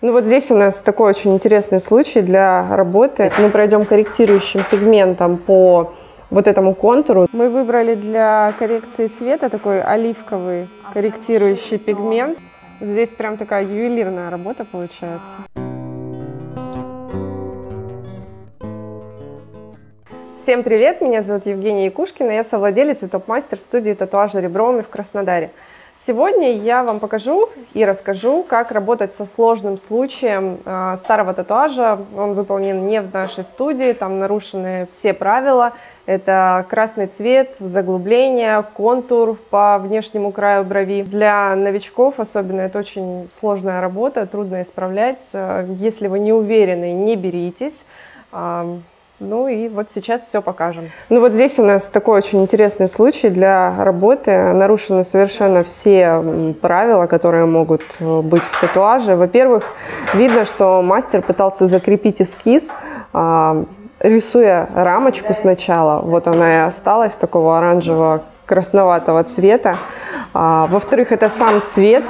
Ну вот здесь у нас такой очень интересный случай для работы. Мы пройдем корректирующим пигментом по вот этому контуру. Мы выбрали для коррекции цвета такой оливковый корректирующий пигмент. Здесь прям такая ювелирная работа получается. Всем привет! Меня зовут Евгения Якушкина, я совладелец и топ-мастер студии татуажа Ребровыми в Краснодаре. Сегодня я вам покажу и расскажу, как работать со сложным случаем старого татуажа. Он выполнен не в нашей студии, там нарушены все правила. Это красный цвет, заглубление, контур по внешнему краю брови. Для новичков особенно это очень сложная работа, трудно исправлять. Если вы не уверены, не беритесь. Ну и вот сейчас все покажем. Ну вот здесь у нас такой очень интересный случай для работы. Нарушены совершенно все правила, которые могут быть в татуаже. Во-первых, видно, что мастер пытался закрепить эскиз, рисуя рамочку сначала. Вот она и осталась такого оранжевого красноватого цвета. Во-вторых, это сам цвет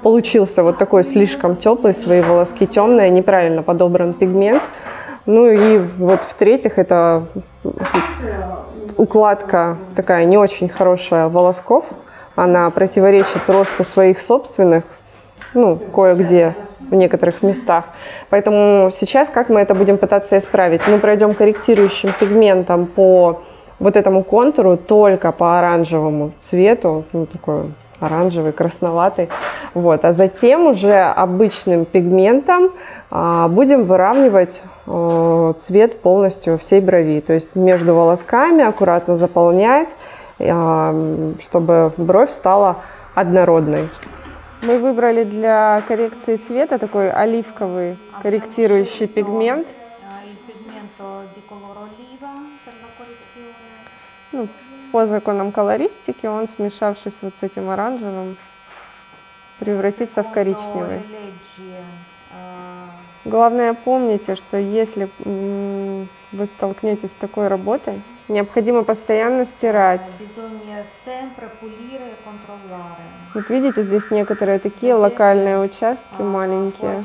получился вот такой слишком теплый, свои волоски темные, неправильно подобран пигмент. Ну и вот в-третьих, это укладка такая не очень хорошая волосков. Она противоречит росту своих собственных, ну, кое-где, в некоторых местах. Поэтому сейчас как мы это будем пытаться исправить? Мы пройдем корректирующим пигментом по вот этому контуру, только по оранжевому цвету, ну, такой оранжевый, красноватый. Вот. А затем уже обычным пигментом будем выравнивать цвет полностью всей брови. То есть между волосками аккуратно заполнять, чтобы бровь стала однородной. Мы выбрали для коррекции цвета такой оливковый корректирующий пигмент. Ну, по законам колористики он, смешавшись вот с этим оранжевым, превратится в коричневый. Главное, помните, что если вы столкнетесь с такой работой, необходимо постоянно стирать. Вот видите, здесь некоторые такие локальные участки маленькие.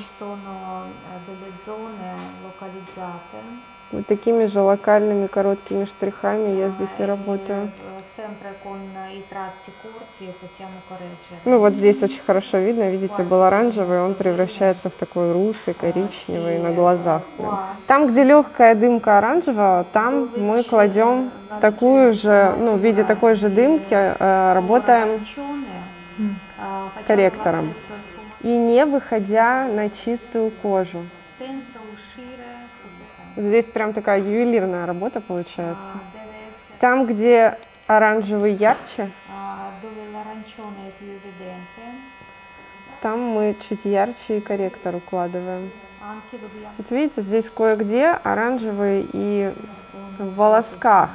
Вот такими же локальными короткими штрихами я здесь и работаю. Ну вот здесь очень хорошо видно, видите, был оранжевый, он превращается в такой русый, коричневый на глазах. Там, где легкая дымка оранжевого, там мы кладем такую же, ну, в виде такой же дымки, работаем корректором. И не выходя на чистую кожу. Здесь прям такая ювелирная работа получается. Там, где оранжевый ярче, там мы чуть ярче и корректор укладываем. Вот видите, здесь кое-где оранжевый и в волосках.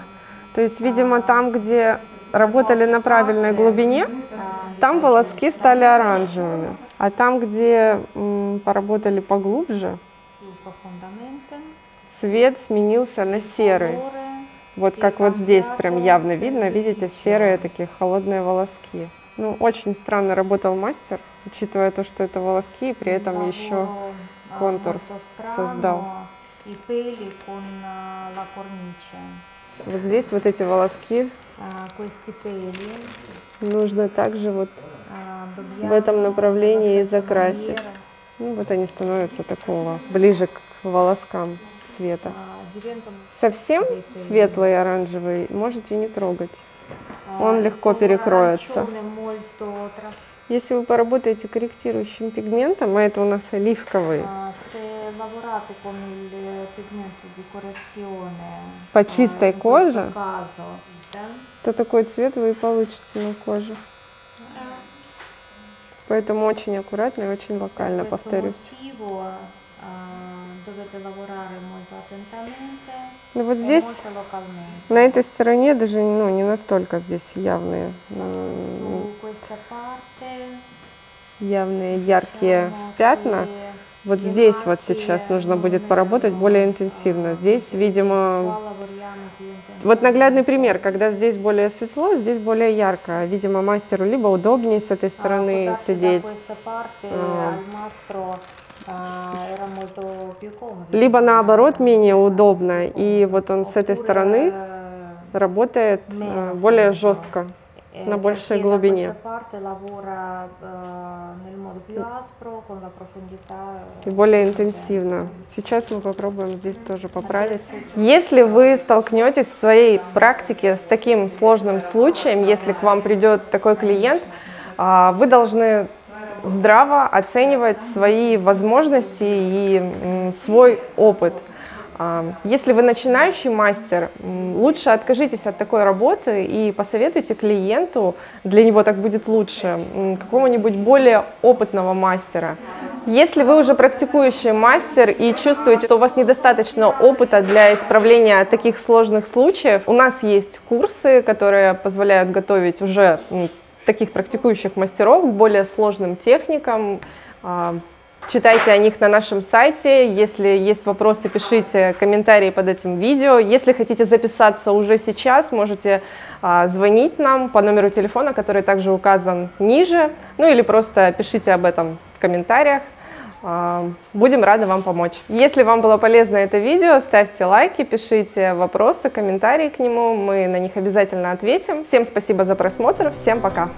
То есть, видимо, там, где работали на правильной глубине, там волоски стали оранжевыми. А там, где поработали поглубже, цвет сменился на серый. Вот как вот здесь прям явно видно, видите, серые такие холодные волоски. Ну, очень странно работал мастер, учитывая то, что это волоски, и при этом еще контур создал. Вот здесь вот эти волоски нужно также вот в этом направлении и закрасить. Ну, вот они становятся такого, ближе к волоскам цвета. Совсем светлый оранжевый можете не трогать, он легко перекроется. Если вы поработаете корректирующим пигментом, а это у нас оливковый, по чистой коже, то такой цвет вы и получите на коже. Поэтому очень аккуратно и очень локально, повторюсь. Ну вот здесь, на этой стороне, даже не настолько здесь явные яркие пятна. Вот здесь вот сейчас нужно будет поработать более интенсивно. Здесь, видимо, вот наглядный пример, когда здесь более светло, здесь более ярко. Видимо, мастеру либо удобнее с этой стороны сидеть, либо наоборот менее удобно, и вот он с этой стороны работает более жестко, на большей глубине. И более интенсивно. Сейчас мы попробуем здесь тоже поправить. Если вы столкнетесь в своей практике с таким сложным случаем, если к вам придет такой клиент, вы должны здраво оценивать свои возможности и свой опыт. Если вы начинающий мастер, лучше откажитесь от такой работы и посоветуйте клиенту, для него так будет лучше, какого-нибудь более опытного мастера. Если вы уже практикующий мастер и чувствуете, что у вас недостаточно опыта для исправления таких сложных случаев, у нас есть курсы, которые позволяют готовить уже таких практикующих мастеров к более сложным техникам. Читайте о них на нашем сайте. Если есть вопросы, пишите комментарии под этим видео. Если хотите записаться уже сейчас, можете звонить нам по номеру телефона, который также указан ниже. Ну или просто пишите об этом в комментариях. Будем рады вам помочь. Если вам было полезно это видео, ставьте лайки, пишите вопросы, комментарии к нему. Мы на них обязательно ответим. Всем спасибо за просмотр. Всем пока!